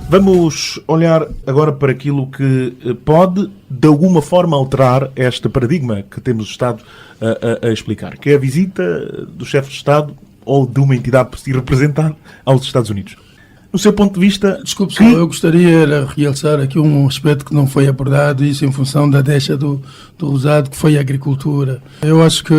Vamos olhar agora para aquilo que pode, de alguma forma, alterar este paradigma que temos estado a explicar, que é a visita do chefe de Estado ou de uma entidade por si representada aos Estados Unidos. No seu ponto de vista... Desculpe, eu gostaria de realçar aqui um aspecto que não foi abordado, isso em função da deixa do Rosado, que foi a agricultura. Eu acho que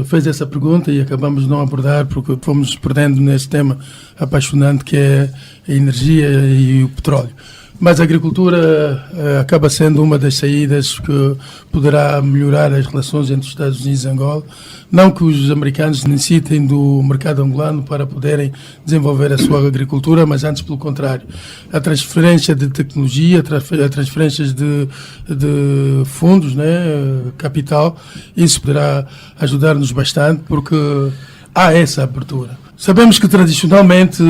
fez essa pergunta e acabamos de não abordar porque fomos perdendo nesse tema apaixonante que é a energia e o petróleo. Mas a agricultura acaba sendo uma das saídas que poderá melhorar as relações entre os Estados Unidos e Angola. Não que os americanos necessitem do mercado angolano para poderem desenvolver a sua agricultura, mas antes pelo contrário. A transferência de tecnologia, a transferências de fundos, capital, isso poderá ajudar-nos bastante porque há essa abertura. Sabemos que tradicionalmente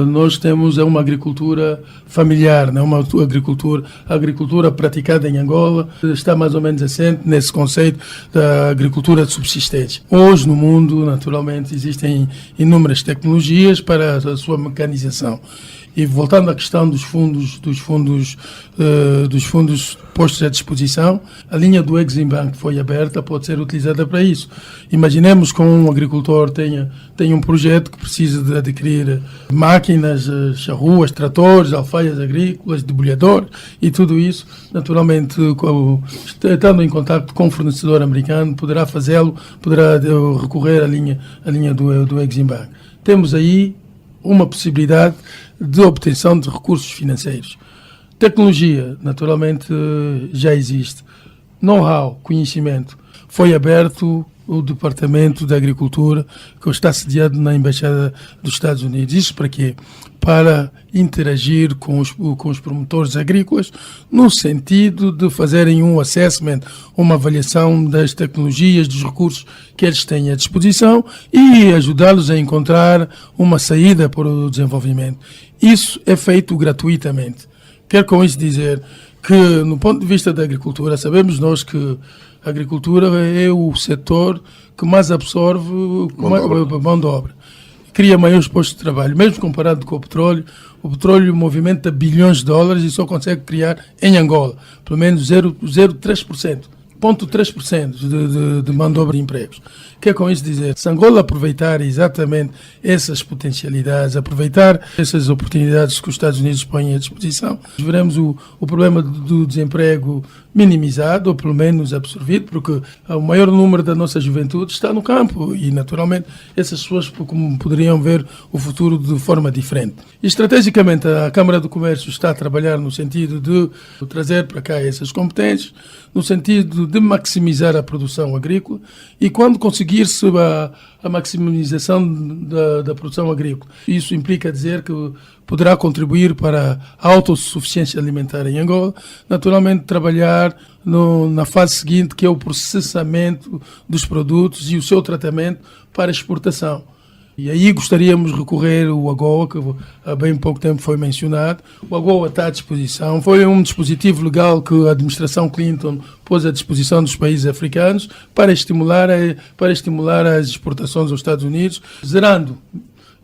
nós temos uma agricultura familiar, uma agricultura praticada em Angola está mais ou menos assente nesse conceito da agricultura de subsistência. Hoje no mundo, naturalmente, existem inúmeras tecnologias para a sua mecanização. E voltando à questão dos fundos postos à disposição, a linha do Exim Bank foi aberta, pode ser utilizada para isso. Imaginemos que um agricultor tenha um projeto que precisa de adquirir máquinas, charruas, tratores, alfaias agrícolas, debulhador e tudo isso, naturalmente, estando em contato com o fornecedor americano, poderá fazê-lo, poderá recorrer à linha do Exim Bank. Temos aí uma possibilidade de obtenção de recursos financeiros. Tecnologia, naturalmente, já existe. Know-how, conhecimento. Foi aberto o Departamento da Agricultura, que está sediado na Embaixada dos Estados Unidos. Isso para quê? Para interagir com os promotores agrícolas no sentido de fazerem um assessment, uma avaliação das tecnologias, dos recursos que eles têm à disposição e ajudá-los a encontrar uma saída para o desenvolvimento. Isso é feito gratuitamente. Quero com isso dizer que, no ponto de vista da agricultura, sabemos nós que a agricultura é o setor que mais absorve mão de obra. Cria maiores postos de trabalho, mesmo comparado com o petróleo movimenta bilhões de dólares e só consegue criar em Angola, pelo menos 0,3% de mão de obra de empregos. Quer com isso dizer, se Angola aproveitar exatamente essas potencialidades, aproveitar essas oportunidades que os Estados Unidos põem à disposição, veremos o problema do desemprego minimizado ou pelo menos absorvido, porque o maior número da nossa juventude está no campo e, naturalmente, essas pessoas poderiam ver o futuro de forma diferente. E, estrategicamente, a Câmara do Comércio está a trabalhar no sentido de trazer para cá essas competências, no sentido de maximizar a produção agrícola e quando conseguir-se a maximização da produção agrícola. Isso implica dizer que poderá contribuir para a autossuficiência alimentar em Angola, naturalmente trabalhar na fase seguinte, que é o processamento dos produtos e o seu tratamento para exportação. E aí gostaríamos de recorrer ao AGOA, que há bem pouco tempo foi mencionado. O AGOA está à disposição. Foi um dispositivo legal que a administração Clinton pôs à disposição dos países africanos para estimular as exportações aos Estados Unidos, zerando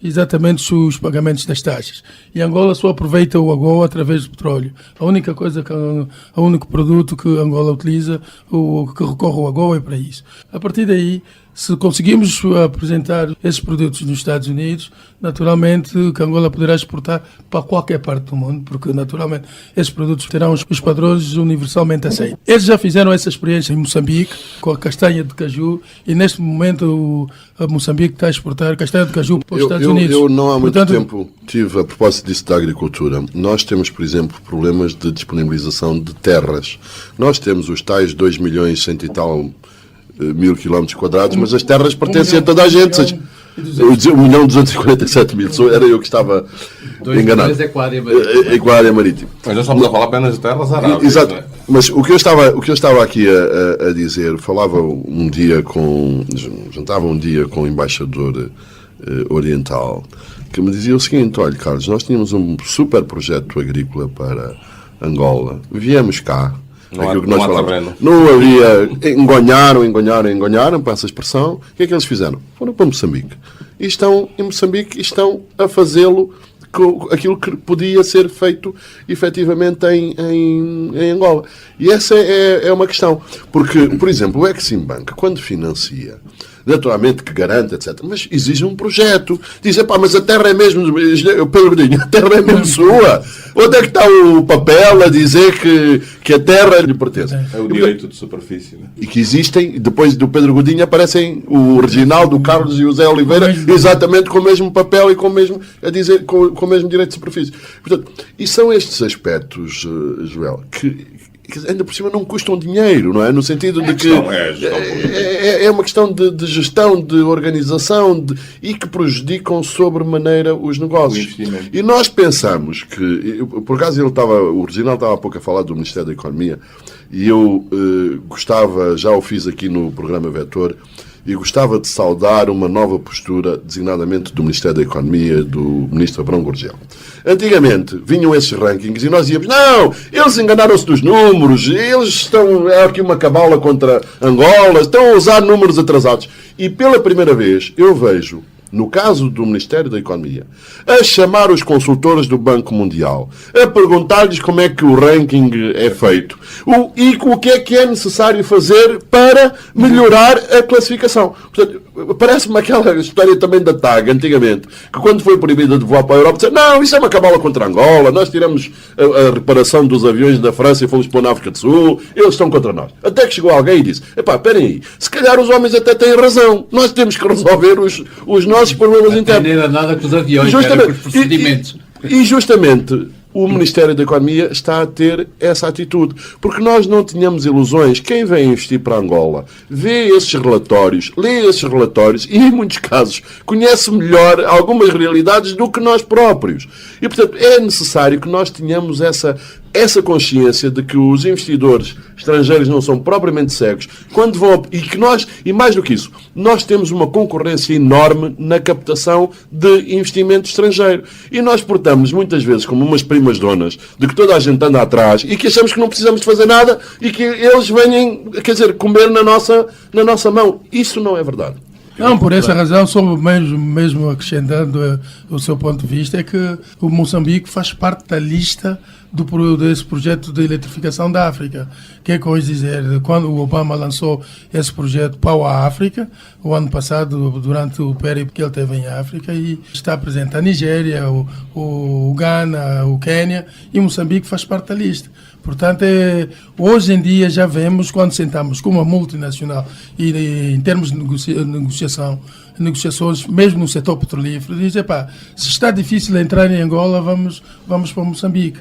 exatamente os pagamentos das taxas. E Angola só aproveita o AGOA através do petróleo. O único produto que Angola utiliza, que recorre ao AGOA é para isso. A partir daí, se conseguirmos apresentar esses produtos nos Estados Unidos, naturalmente que Angola poderá exportar para qualquer parte do mundo, porque naturalmente esses produtos terão os padrões universalmente aceitos. Eles já fizeram essa experiência em Moçambique, com a castanha de caju, e neste momento a Moçambique está a exportar castanha de caju para os Estados Unidos. Eu não há muito tempo tive, a propósito disso da agricultura, nós temos, por exemplo, problemas de disponibilização de terras. Nós temos os tais 2 milhões e 100 e tal mil quilómetros quadrados, mas as terras pertencem a toda a gente. 1.247.000. Era eu que estava enganado. 2 milhões é com a área marítima. Mas nós estamos a falar apenas de terras arábias. Exato. Não é? Mas o que eu estava aqui a dizer, jantava um dia com o embaixador oriental, que me dizia o seguinte: olha, Carlos, nós tínhamos um super projeto agrícola para Angola. Viemos cá. Aquilo que nós falamos. Não havia. Engonharam para essa expressão. O que é que eles fizeram? Foram para Moçambique. E estão em Moçambique e estão a fazê-lo aquilo que podia ser feito efetivamente em Angola. E essa é uma questão. Porque, por exemplo, o Exim Bank, quando financia, naturalmente que garante, etc. Mas exige um projeto. Diz, mas a terra é mesmo... Pedro Godinho, a terra é mesmo sua. Onde é que está o papel a dizer que a terra lhe pertence? É o direito de superfície, né? E que existem, depois do Pedro Godinho, aparecem o Reginaldo, o Carlos e o Zé Oliveira, exatamente com o mesmo papel e com o mesmo, a dizer, com o mesmo direito de superfície. Portanto, e são estes aspectos, Joel, que ainda por cima não custam dinheiro, não é? No sentido de que é uma questão de gestão, de organização e que prejudicam sobremaneira os negócios. E nós pensamos que, por acaso o Reginaldo estava há pouco a falar do Ministério da Economia e eu gostava, já o fiz aqui no programa Vetor, e gostava de saudar uma nova postura, designadamente do Ministério da Economia, do Ministro Abrão Gorgel. Antigamente vinham esses rankings e nós dizíamos, não, eles enganaram-se dos números, eles estão, é aqui uma cabala contra Angola, estão a usar números atrasados. E pela primeira vez eu vejo, no caso do Ministério da Economia, a chamar os consultores do Banco Mundial, a perguntar-lhes como é que o ranking é feito e o que é necessário fazer para melhorar a classificação. Portanto, parece-me aquela história também da TAG, antigamente, que quando foi proibida de voar para a Europa, disse, não, isso é uma cabala contra Angola, nós tiramos a reparação dos aviões da França e fomos para a África do Sul, eles estão contra nós. Até que chegou alguém e disse, esperem aí, se calhar os homens até têm razão, nós temos que resolver os nossos problemas internos. Não era nada com os aviões, era com os procedimentos. E justamente o Ministério da Economia está a ter essa atitude. Porque nós não tínhamos ilusões. Quem vem investir para Angola vê esses relatórios, lê esses relatórios e, em muitos casos, conhece melhor algumas realidades do que nós próprios. E, portanto, é necessário que nós tenhamos essa consciência de que os investidores estrangeiros não são propriamente cegos quando vão e mais do que isso, nós temos uma concorrência enorme na captação de investimento estrangeiro e nós portamos muitas vezes como umas primas donas de que toda a gente anda atrás e que achamos que não precisamos de fazer nada e que eles venham, comer na nossa mão. Isso não é verdade. Não, por essa razão, só mesmo acrescentando o seu ponto de vista, é que o Moçambique faz parte da lista desse projeto de eletrificação da África. Que é com isso dizer, quando o Obama lançou esse projeto Power África, o ano passado, durante o período que ele teve em África, e está presente a Nigéria, o Ghana, o Quênia, e Moçambique faz parte da lista. Portanto, hoje em dia já vemos, quando sentamos com uma multinacional e em termos de negociações, mesmo no setor petrolífero, diz, se está difícil entrar em Angola, vamos para Moçambique.